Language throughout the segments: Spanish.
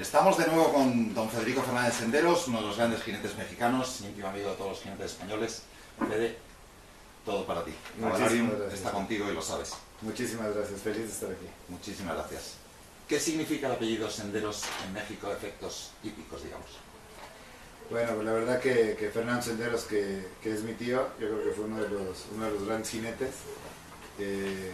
Estamos de nuevo con don Federico Fernández Senderos, uno de los grandes jinetes mexicanos, íntimo amigo de todos los jinetes españoles. Fede, todo para ti. Muchísimas gracias. Está contigo y lo sabes. Muchísimas gracias, feliz de estar aquí. Muchísimas gracias. ¿Qué significa el apellido Senderos en México, efectos hípicos, digamos? Bueno, pues la verdad que Fernando Senderos, que es mi tío, yo creo que fue uno de los grandes jinetes que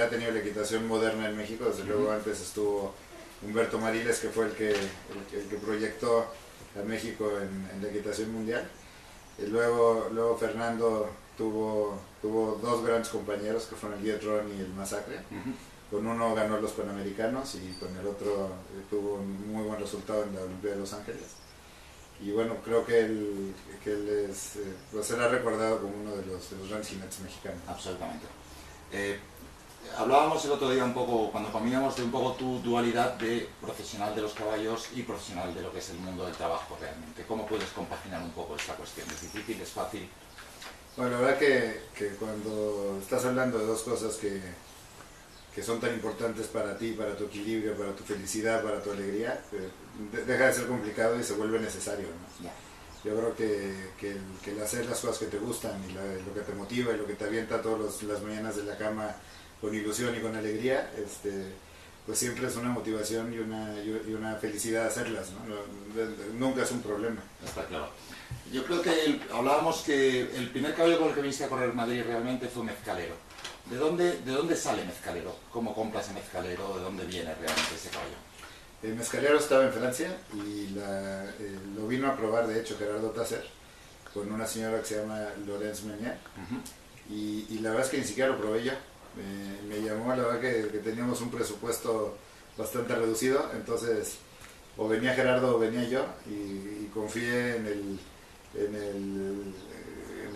ha tenido la equitación moderna en México. Desde luego antes estuvo Humberto Mariles, que fue el que proyectó a México en la equitación mundial. Y luego Fernando tuvo dos grandes compañeros, que fueron el Jet Ron y el Masacre. Con uno ganó los Panamericanos y con el otro tuvo un muy buen resultado en la Olimpiada de Los Ángeles. Y bueno, creo que él será recordado como uno de los grandes jinetes mexicanos. Absolutamente. Hablábamos el otro día un poco, cuando comíamos, de un poco tu dualidad de profesional de los caballos y profesional de lo que es el mundo del trabajo realmente. ¿Cómo puedes compaginar un poco esta cuestión? ¿Es difícil? ¿Es fácil? Bueno, la verdad que cuando estás hablando de dos cosas que son tan importantes para ti, para tu equilibrio, para tu felicidad, para tu alegría, deja de ser complicado y se vuelve necesario, ¿no? Ya. Yo creo que el hacer las cosas que te gustan y lo que te motiva y lo que te avienta todas las mañanas de la cama con ilusión y con alegría, pues siempre es una motivación y una felicidad hacerlas, ¿no? Nunca es un problema. Está claro. Yo creo que hablábamos que el primer caballo con el que viniste a correr Madrid realmente fue Mezcalero. ¿De dónde sale Mezcalero? ¿Cómo compras ese Mezcalero? ¿De dónde viene realmente ese caballo? El Mezcalero estaba en Francia y lo vino a probar, de hecho, Gerardo Tasser, con una señora que se llama Laurence Meunier. Y la verdad es que ni siquiera lo probé yo. Me llamó, la verdad que teníamos un presupuesto bastante reducido, entonces o venía Gerardo o venía yo, y confié en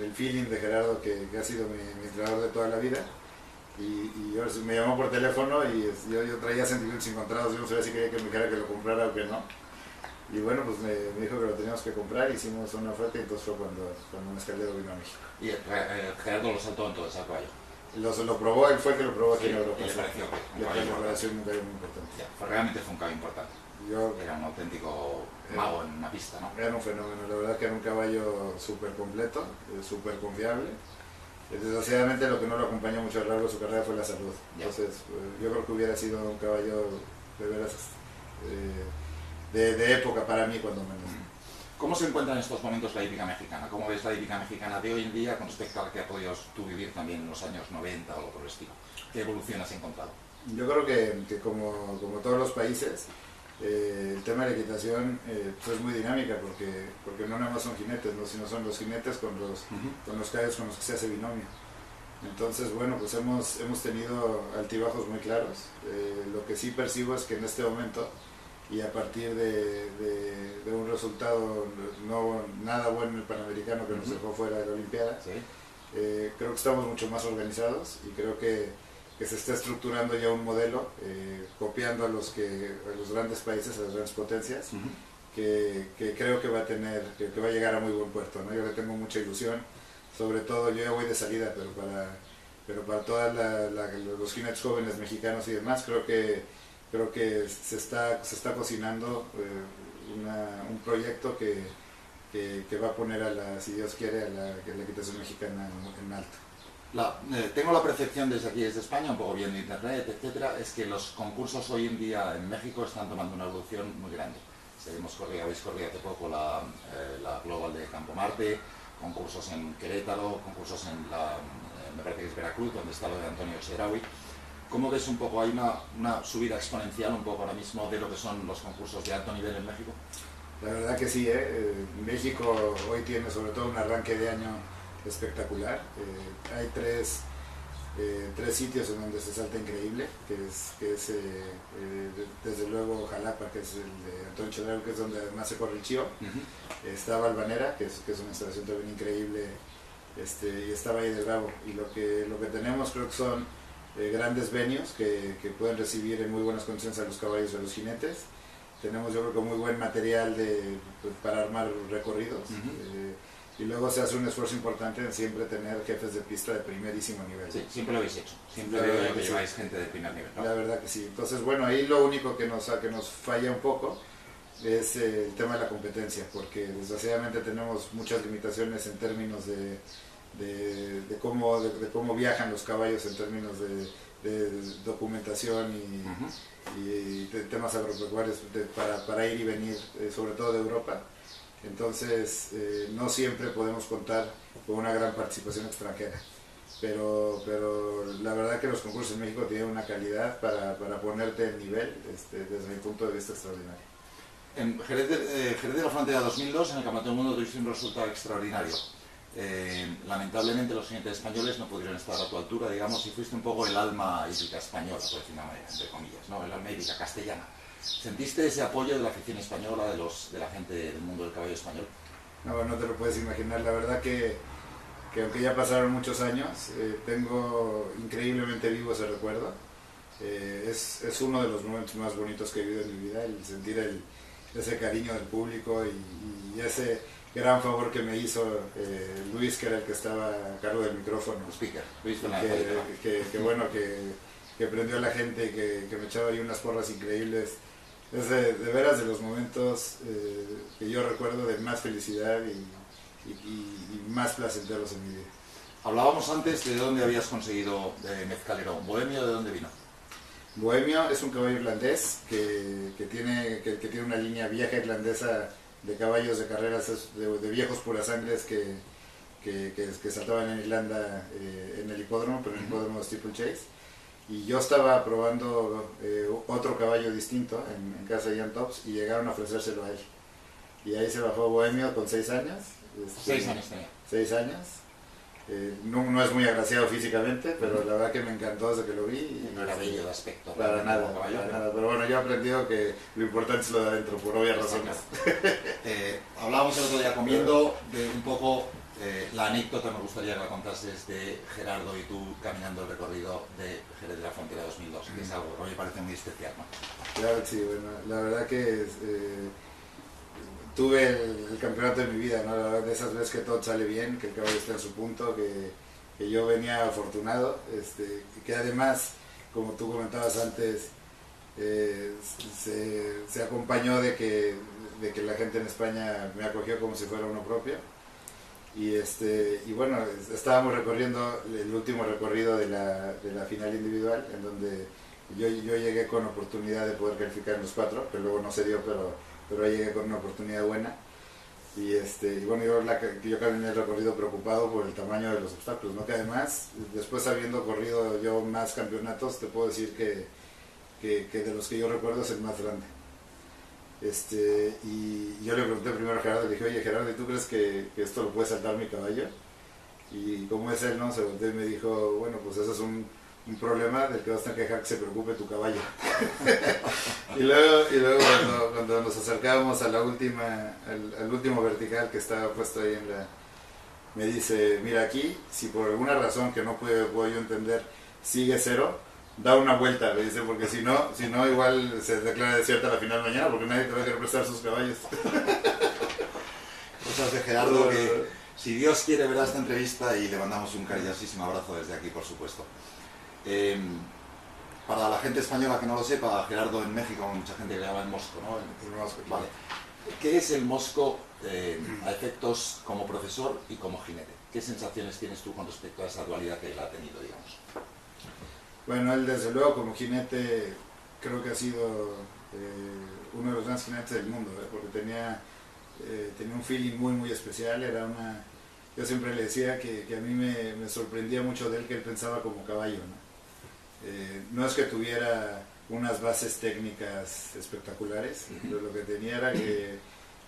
el feeling de Gerardo, que ha sido mi entrenador de toda la vida. Y ahora me llamó por teléfono y yo traía sentimientos encontrados. Yo no sabía si quería que me dijera que lo comprara o que no. Y bueno, pues me dijo que lo teníamos que comprar, hicimos una oferta y entonces fue cuando Mezcalero vino a México. Y Gerardo lo saltó en todo ese caballo. Lo probó, él fue el que lo probó aquí en Europa. Y le pareció que un caballo muy importante. Ya, realmente fue un caballo importante. Era un auténtico mago en una pista, ¿no? Era un fenómeno, la verdad que era un caballo súper completo, súper confiable. Desgraciadamente lo que no lo acompañó mucho a lo largo de su carrera fue la salud. Entonces yo creo que hubiera sido un caballo de veras de época para mí, cuando menos. ¿Cómo se encuentra en estos momentos la hípica mexicana? ¿Cómo ves la hípica mexicana de hoy en día con respecto a la que has podido tú vivir también en los años 90 o algo por el estilo? ¿Qué evolución has encontrado? Yo creo que como todos los países, el tema de la equitación pues es muy dinámica, porque no nada más son jinetes, ¿no? Sino son los jinetes con los caballos con los que se hace binomio. Entonces, bueno, pues hemos tenido altibajos muy claros. Lo que sí percibo es que en este momento, y a partir de un resultado no nada bueno en el Panamericano, que nos dejó fuera de la Olimpiada, ¿Sí? Creo que estamos mucho más organizados y creo que se está estructurando ya un modelo, copiando a los grandes países, a las grandes potencias, que creo que va a llegar a muy buen puerto, ¿no? Yo le tengo mucha ilusión, sobre todo yo ya voy de salida, pero para todos los jinetes jóvenes mexicanos y demás, creo que se está cocinando un proyecto que va a poner si Dios quiere, a la equitación mexicana en alto. Tengo la percepción desde aquí, desde España, un poco viendo internet, etcétera, es que los concursos hoy en día en México están tomando una evolución muy grande. Habéis corrido hace poco la Global de Campo Marte, concursos en Querétaro, concursos me parece que es Veracruz, donde está lo de Antonio Xeraui. ¿Cómo ves un poco? ¿Hay una subida exponencial un poco ahora mismo de lo que son los concursos de alto nivel en México? La verdad que sí, México hoy tiene sobre todo un arranque de año espectacular. Hay tres sitios en donde se salta increíble, que es desde luego Jalapa, que es el de Antonio Xeraui, que es donde además se corre el Chío. Está Valvanera, que es una instalación también increíble, y está Valle de Bravo. Y lo que tenemos, creo que son grandes venues que pueden recibir en muy buenas condiciones a los caballos y a los jinetes. Tenemos, yo creo que muy buen material para armar recorridos. y luego se hace un esfuerzo importante en siempre tener jefes de pista de primerísimo nivel. Sí, siempre lo habéis hecho, siempre veo que lleváis gente de primer nivel, ¿no? La verdad que sí. Entonces, bueno, ahí lo único que nos falla un poco es el tema de la competencia, porque desgraciadamente tenemos muchas limitaciones en términos de cómo viajan los caballos, en términos de documentación y de temas agropecuarios para ir y venir, sobre todo de Europa. Entonces, no siempre podemos contar con una gran participación extranjera, pero la verdad que los concursos en México tienen una calidad para ponerte en nivel, desde mi punto de vista, extraordinario. En Jerez de la Frontera 2002, en el Campeonato del Mundo, tuviste un resultado extraordinario. Lamentablemente los jinetes españoles no pudieron estar a tu altura, digamos, y fuiste un poco el alma hípica española, por decir una manera, entre comillas, ¿no? El alma hípica castellana. ¿Sentiste ese apoyo de la afición española, de la gente del mundo del caballo español? No te lo puedes imaginar. La verdad que aunque ya pasaron muchos años, tengo increíblemente vivo ese recuerdo. Es uno de los momentos más bonitos que he vivido en mi vida, el sentir ese cariño del público y ese gran favor que me hizo Luis, que era el que estaba a cargo del micrófono. Speaker, Luis que bueno, que prendió a la gente, que me echaba ahí unas porras increíbles. Es de veras de los momentos que yo recuerdo de más felicidad y más placenteros en mi vida. Hablábamos antes de dónde habías conseguido Mezcalero. ¿Bohemio de dónde vino? Bohemio es un caballo irlandés que tiene una línea vieja irlandesa de caballos de carreras, de viejos purasangres que saltaban en Irlanda en el hipódromo, pero en el hipódromo Steeplechase. Y yo estaba probando otro caballo distinto en casa de Ian Tops y llegaron a ofrecérselo a él. Y ahí se bajó Bohemio con 6 años. 6 años tenía. 6 años. No es muy agraciado físicamente, pero la verdad que me encantó desde que lo vi. No era bello de aspecto. Para nada. Pero bueno, yo he aprendido que lo importante es lo de adentro, por obvias razones. Hablábamos el otro día comiendo de un poco la anécdota, me gustaría que la contases, de Gerardo y tú caminando el recorrido de Jerez de la Frontera 2002, que es algo que me parece muy especial, ¿no? Claro, sí, bueno, la verdad que tuve el campeonato de mi vida, ¿no? La verdad, de esas veces que todo sale bien, que el caballo está en su punto, que yo venía afortunado, que además, como tú comentabas antes, se acompañó de que la gente en España me acogió como si fuera uno propio. Y bueno, estábamos recorriendo el último recorrido de la final individual, en donde yo llegué con oportunidad de poder calificar en los 4, que luego no se dio, pero ahí llegué con una oportunidad buena. Y bueno, yo caminé el recorrido preocupado por el tamaño de los obstáculos, ¿no? Que además, después habiendo corrido yo más campeonatos, te puedo decir que de los que yo recuerdo es el más grande. Y yo le pregunté primero a Gerardo, le dije, oye Gerardo, ¿y tú crees que esto lo puede saltar mi caballo? Y como es él, ¿no? Se volteó y me dijo, bueno, pues eso es un problema del que vas a tener que dejar que se preocupe tu caballo. y luego cuando nos acercábamos a al último vertical que estaba puesto ahí me dice, mira aquí, si por alguna razón que no puedo yo entender, sigue 0, da una vuelta, me dice, porque si no igual se declara desierta la final mañana, porque nadie te va a querer prestar sus caballos. Cosas de Gerardo que, si Dios quiere, verá esta entrevista y le mandamos un cariñosísimo abrazo desde aquí, por supuesto. Para la gente española que no lo sepa, Gerardo en México, mucha gente que le llama el Mosco, ¿no? El Mosco, vale. ¿Qué es el Mosco a efectos como profesor y como jinete? ¿Qué sensaciones tienes tú con respecto a esa dualidad que él ha tenido, digamos? Bueno, él desde luego como jinete creo que ha sido uno de los grandes jinetes del mundo, porque tenía un feeling muy muy especial. Yo siempre le decía que a mí me sorprendía mucho de él que él pensaba como caballo, ¿no? No es que tuviera unas bases técnicas espectaculares, pero lo que tenía era que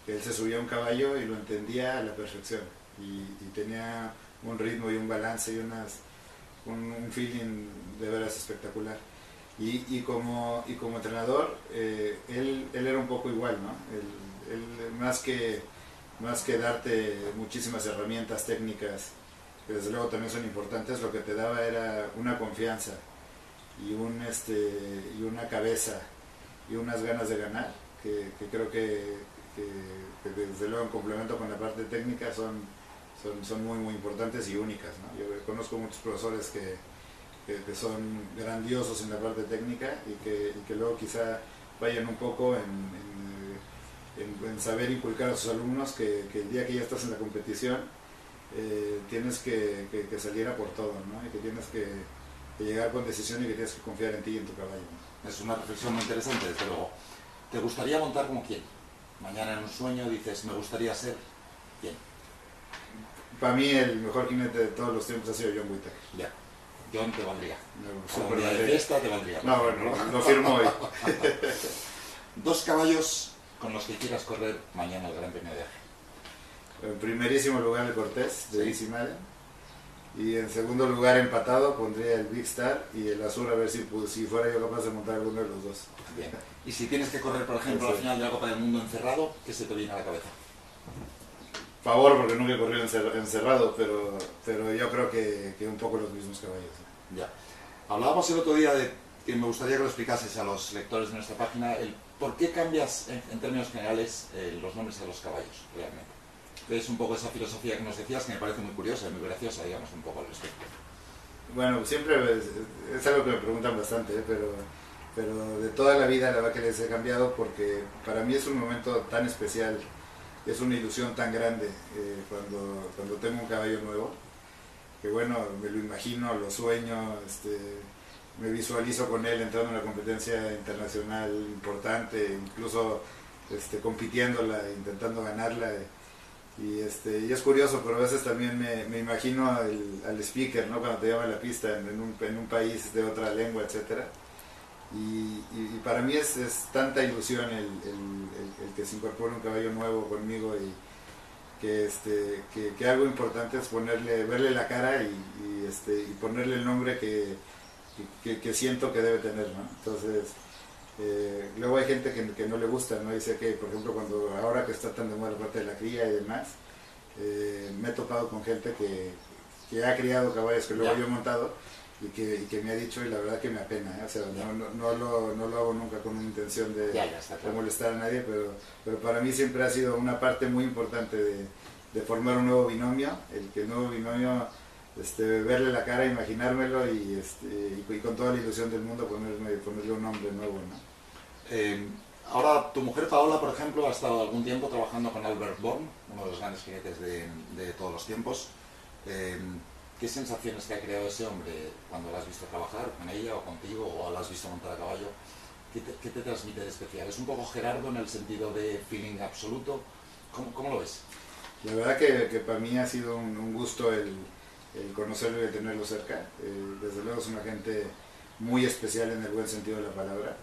él se subía a un caballo y lo entendía a la perfección, y tenía un ritmo y un balance y un feeling de veras espectacular. Y como entrenador, él era un poco igual, ¿no? Él más que darte muchísimas herramientas técnicas, que desde luego también son importantes, lo que te daba era una confianza y una cabeza y unas ganas de ganar, que creo que desde luego en complemento con la parte técnica son son muy, muy importantes y únicas, ¿no? Yo conozco muchos profesores que son grandiosos en la parte técnica y que luego quizá vayan un poco en saber inculcar a sus alumnos que el día que ya estás en la competición tienes que salir a por todo, ¿no? Y que tienes que llegar con decisión y que tienes que confiar en ti y en tu caballo, ¿no? Es una reflexión muy interesante, desde luego. ¿Te gustaría montar como quién? Mañana en un sueño dices, me gustaría ser quién. Para mí el mejor jinete de todos los tiempos ha sido John Whittaker. Ya, John te valdría. No, Un día de fiesta te valdría. No, bueno, lo firmo hoy. 2 caballos con los que quieras correr mañana el Gran Premio de Eje. En primerísimo lugar el Cortés, de Sí. Easy Madden. Y en segundo lugar empatado pondría el Big Star y el Azul, a ver si fuera yo capaz de montar alguno de los dos. Bien. Y si tienes que correr, por ejemplo, la final de la Copa del Mundo encerrado, ¿qué se te viene a la cabeza? Favor, porque nunca he corrido encerrado, pero yo creo que un poco los mismos caballos, ¿no? Ya. Hablábamos el otro día de que me gustaría que lo explicases a los lectores de nuestra página el por qué cambias, en términos generales, los nombres de los caballos, realmente. Es un poco esa filosofía que nos decías que me parece muy curiosa y muy graciosa, digamos, un poco al respecto. Bueno, siempre es algo que me preguntan bastante, pero de toda la vida la verdad que les he cambiado porque para mí es un momento tan especial, es una ilusión tan grande cuando tengo un caballo nuevo, que bueno, me lo imagino, lo sueño, me visualizo con él entrando en una competencia internacional importante, incluso compitiéndola, intentando ganarla. Y es curioso, pero a veces también me imagino al speaker, ¿no? Cuando te llama a la pista en un país de otra lengua, etcétera. Y para mí es tanta ilusión el que se incorpore un caballo nuevo conmigo y que algo importante es verle la cara y ponerle el nombre que siento que debe tener, ¿no? Entonces, luego hay gente que no le gusta, ¿no? Dice que, por ejemplo, ahora que está tan de moda la parte de la cría y demás, me he topado con gente que ha criado caballos que luego yo he montado y que me ha dicho, y la verdad que me apena, ¿eh? O sea, no lo hago nunca con una intención de molestar a nadie, pero para mí siempre ha sido una parte muy importante de formar un nuevo binomio, el nuevo binomio, verle la cara, imaginármelo y con toda la ilusión del mundo ponerle un nombre nuevo, ¿no? Ahora, tu mujer Paola, por ejemplo, ha estado algún tiempo trabajando con Albert Born, uno de los grandes jinetes de todos los tiempos. ¿Qué sensaciones te ha creado ese hombre cuando la has visto trabajar con ella o contigo o la has visto montar a caballo? ¿Qué te transmite de especial? ¿Es un poco Gerardo en el sentido de feeling absoluto? ¿Cómo lo ves? La verdad que para mí ha sido un gusto el conocerlo y el tenerlo cerca. Desde luego es una gente muy especial en el buen sentido de la palabra.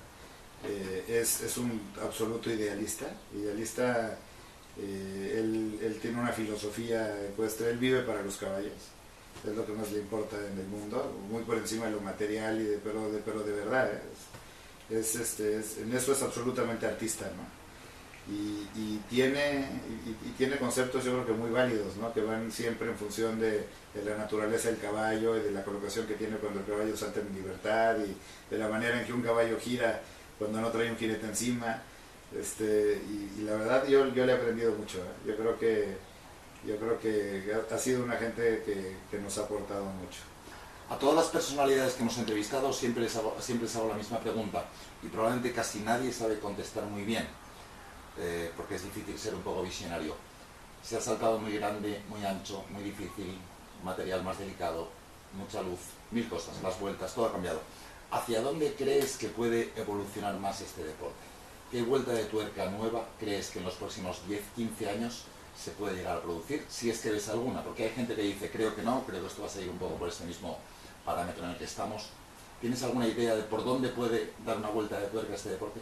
Es un absoluto idealista. Él tiene una filosofía ecuestre, él vive para los caballos, es lo que más le importa en el mundo, muy por encima de lo material, pero de verdad, en eso es absolutamente artista, ¿no? Y tiene conceptos yo creo que muy válidos, ¿no? Que van siempre en función de la naturaleza del caballo y de la colocación que tiene cuando el caballo salta en libertad y de la manera en que un caballo gira cuando no trae un jinete encima, y la verdad yo le he aprendido mucho, ¿eh? Yo creo que ha sido una gente que nos ha aportado mucho. A todas las personalidades que hemos entrevistado siempre les hago la misma pregunta y probablemente casi nadie sabe contestar muy bien, porque es difícil ser un poco visionario. Se ha saltado muy grande, muy ancho, muy difícil, material más delicado, mucha luz, 1000 cosas, las vueltas, todo ha cambiado. ¿Hacia dónde crees que puede evolucionar más este deporte? ¿Qué vuelta de tuerca nueva crees que en los próximos 10, 15 años se puede llegar a producir? Si es que ves alguna, porque hay gente que dice, creo que no, creo que esto va a seguir un poco por este mismo parámetro en el que estamos. ¿Tienes alguna idea de por dónde puede dar una vuelta de tuerca este deporte?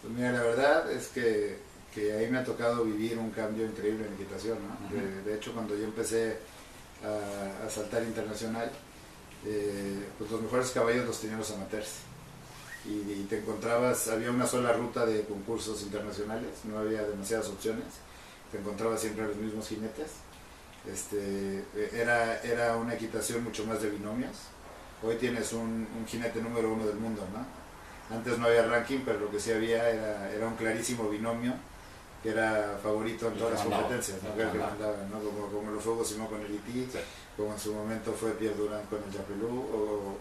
Pues mira, la verdad es que ahí me ha tocado vivir un cambio increíble en equitación, ¿no? De hecho, cuando yo empecé a saltar internacional, pues los mejores caballos los tenían los amateurs. Y te encontrabas, había una sola ruta de concursos internacionales, no había demasiadas opciones, te encontrabas siempre a los mismos jinetes. Era una equitación mucho más de binomios. Hoy tienes un jinete número 1 del mundo, ¿no? Antes no había ranking, pero lo que sí había era un clarísimo binomio que era favorito en todas las competencias, ¿no? Que era el que mandaba. mandaba, ¿no? Como lo fue Hugo Simón con el IT, Sí. como en su momento fue Pierre Durand con el Japelú, o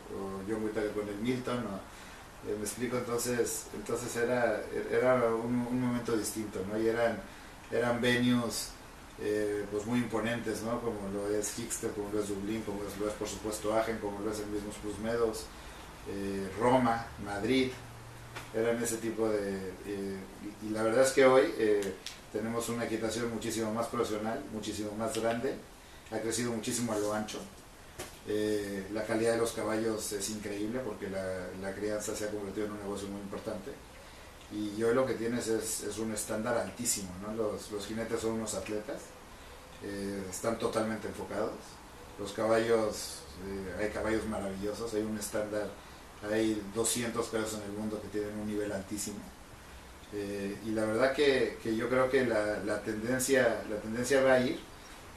John Whittaker con el Milton, me explico. Entonces era un momento distinto, ¿no? Y eran venues pues muy imponentes, ¿no? Como lo es Gixter, como lo es Dublín, como lo es por supuesto Aachen, como lo es el mismo Spruce Meadows, Roma, Madrid. Eran ese tipo de... y la verdad es que hoy tenemos una equitación muchísimo más profesional, muchísimo más grande, ha crecido muchísimo a lo ancho. La calidad de los caballos es increíble porque la crianza se ha convertido en un negocio muy importante. Y hoy lo que tienes es un estándar altísimo, ¿no? Los jinetes son unos atletas, están totalmente enfocados. Los caballos, hay caballos maravillosos, hay un estándar. Hay 200 pesos en el mundo que tienen un nivel altísimo. Y la verdad que yo creo que la tendencia va a ir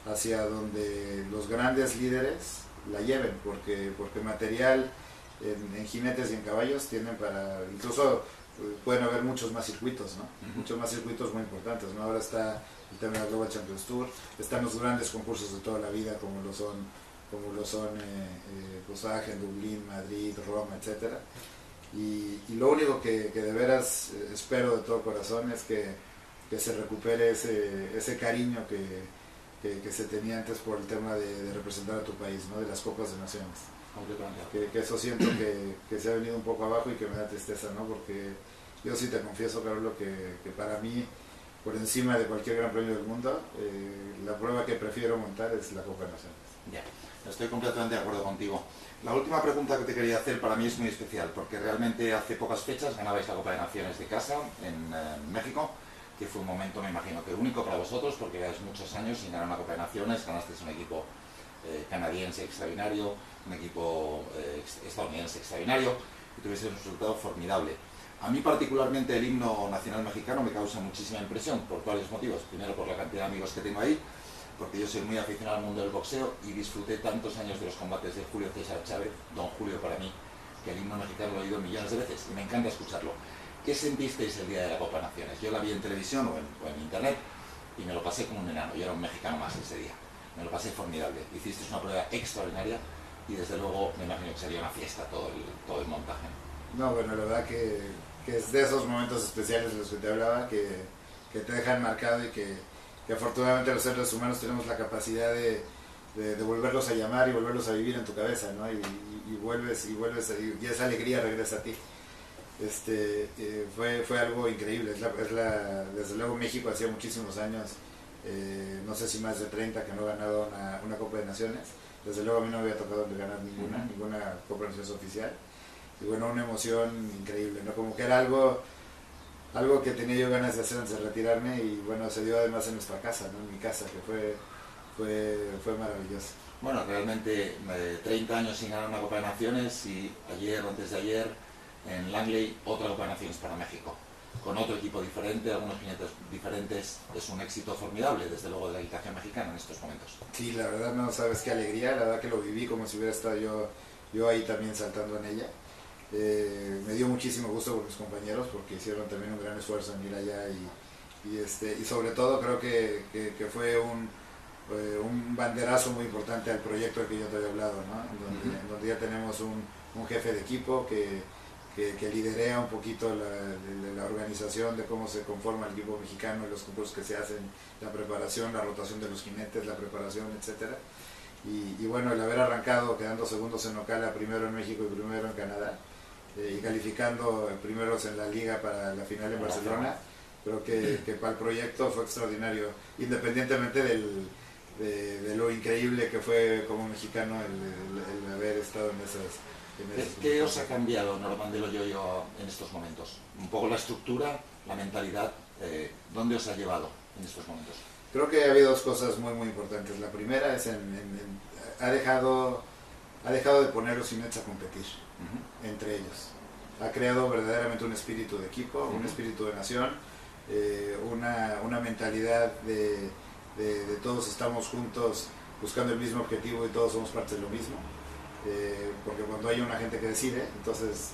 hacia donde los grandes líderes la lleven, porque material en jinetes y en caballos tienen para... Incluso pueden haber muchos más circuitos, ¿no? Muchos más circuitos muy importantes, ¿no? Ahora está el tema de la Global Champions Tour, están los grandes concursos de toda la vida como lo son pues Aachen, Dublín, Madrid, Roma, etc. Y lo único que de veras espero de todo corazón es que se recupere ese cariño que se tenía antes por el tema de representar a tu país, ¿no? De las Copas de Naciones. Que eso siento que se ha venido un poco abajo y que me da tristeza, ¿no? Porque yo sí te confieso, Carlos, que para mí, por encima de cualquier gran premio del mundo, la prueba que prefiero montar es la Copa de Naciones. Ya. Estoy completamente de acuerdo contigo. La última pregunta que te quería hacer para mí es muy especial, porque realmente hace pocas fechas ganabais la Copa de Naciones de casa en México, que fue un momento, me imagino, que único para vosotros, porque lleváis muchos años sin ganar una Copa de Naciones, ganasteis un equipo canadiense extraordinario, un equipo estadounidense extraordinario, y tuvisteis un resultado formidable. A mí particularmente el himno nacional mexicano me causa muchísima impresión, por varios motivos. Primero, por la cantidad de amigos que tengo ahí, porque yo soy muy aficionado al mundo del boxeo y disfruté tantos años de los combates de Julio César Chávez, Don Julio para mí, que el himno mexicano lo he oído millones de veces y me encanta escucharlo. ¿Qué sentisteis el día de la Copa Naciones? Yo la vi en televisión o en internet y me lo pasé como un enano, yo era un mexicano más ese día. Me lo pasé formidable, hicisteis una prueba extraordinaria y desde luego me imagino que sería una fiesta todo el montaje. No, bueno, la verdad que es de esos momentos especiales de los que te hablaba, que te dejan marcado y que afortunadamente los seres humanos tenemos la capacidad de volverlos a llamar y volverlos a vivir en tu cabeza, ¿no? Y vuelves y esa alegría regresa a ti. Fue algo increíble. Desde luego México hacía muchísimos años, no sé si más de 30, que no ganaba una Copa de Naciones. Desde luego a mí no me había tocado ganar ninguna Copa de Naciones oficial. Y bueno, una emoción increíble, ¿no? Como que era algo que tenía yo ganas de hacer antes de retirarme, y bueno, se dio además en nuestra casa, ¿no? En mi casa, que fue maravilloso. Bueno, realmente 30 años sin ganar una Copa de Naciones y ayer o antes de ayer en Langley otra Copa de Naciones para México, con otro equipo diferente, algunos jinetes diferentes. Es un éxito formidable, desde luego, de la equitación mexicana en estos momentos. Sí, la verdad no sabes qué alegría, la verdad que lo viví como si hubiera estado yo ahí también saltando en ella. Me dio muchísimo gusto por mis compañeros, porque hicieron también un gran esfuerzo en ir allá y sobre todo creo que fue un banderazo muy importante al proyecto del que yo te había hablado, ¿no? En donde ya tenemos un jefe de equipo que liderea un poquito la organización de cómo se conforma el equipo mexicano y los concursos que se hacen, la preparación, la rotación de los jinetes, la preparación, etcétera. Y bueno, el haber arrancado quedando segundos en Ocala, primero en México y primero en Canadá, y calificando primeros en la liga para la final en Barcelona, creo que para el proyecto fue extraordinario, independientemente de lo increíble que fue como mexicano el haber estado en esas ¿Qué os ha cambiado, Normandelo Yoyo, en estos momentos? Un poco la estructura, la mentalidad, ¿dónde os ha llevado en estos momentos? Creo que ha habido dos cosas muy muy importantes. La primera es ha dejado de poner los jinetes a competir entre ellos. Ha creado verdaderamente un espíritu de equipo, un espíritu de nación, una mentalidad de todos estamos juntos buscando el mismo objetivo y todos somos parte de lo mismo. Porque cuando hay una gente que decide, entonces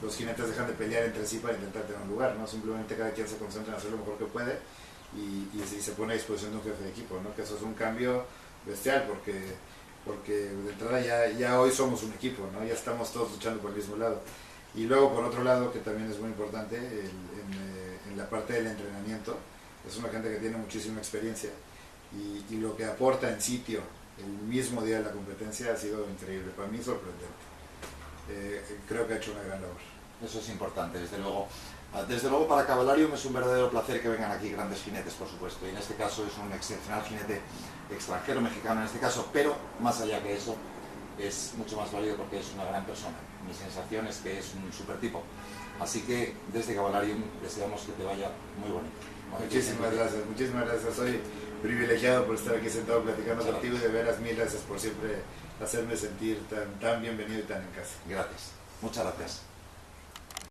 los jinetes dejan de pelear entre sí para intentar tener un lugar, ¿no? Simplemente cada quien se concentra en hacer lo mejor que puede y se pone a disposición de un jefe de equipo, ¿no? Que eso es un cambio bestial porque de entrada ya hoy somos un equipo, ¿no? Ya estamos todos luchando por el mismo lado. Y luego por otro lado, que también es muy importante, en la parte del entrenamiento, es una gente que tiene muchísima experiencia y lo que aporta en sitio el mismo día de la competencia ha sido increíble, para mí sorprendente. Creo que ha hecho una gran labor. Eso es importante, desde luego. Desde luego para Cavallarium es un verdadero placer que vengan aquí grandes jinetes, por supuesto, y en este caso es un excepcional jinete extranjero, mexicano en este caso, pero más allá que eso, es mucho más válido porque es una gran persona. Mi sensación es que es un super tipo. Así que desde Cavallarium deseamos que te vaya muy bonito. Muchísimas gracias. Soy privilegiado por estar aquí sentado platicando contigo y de veras mil gracias por siempre hacerme sentir tan bienvenido y tan en casa. Gracias, muchas gracias.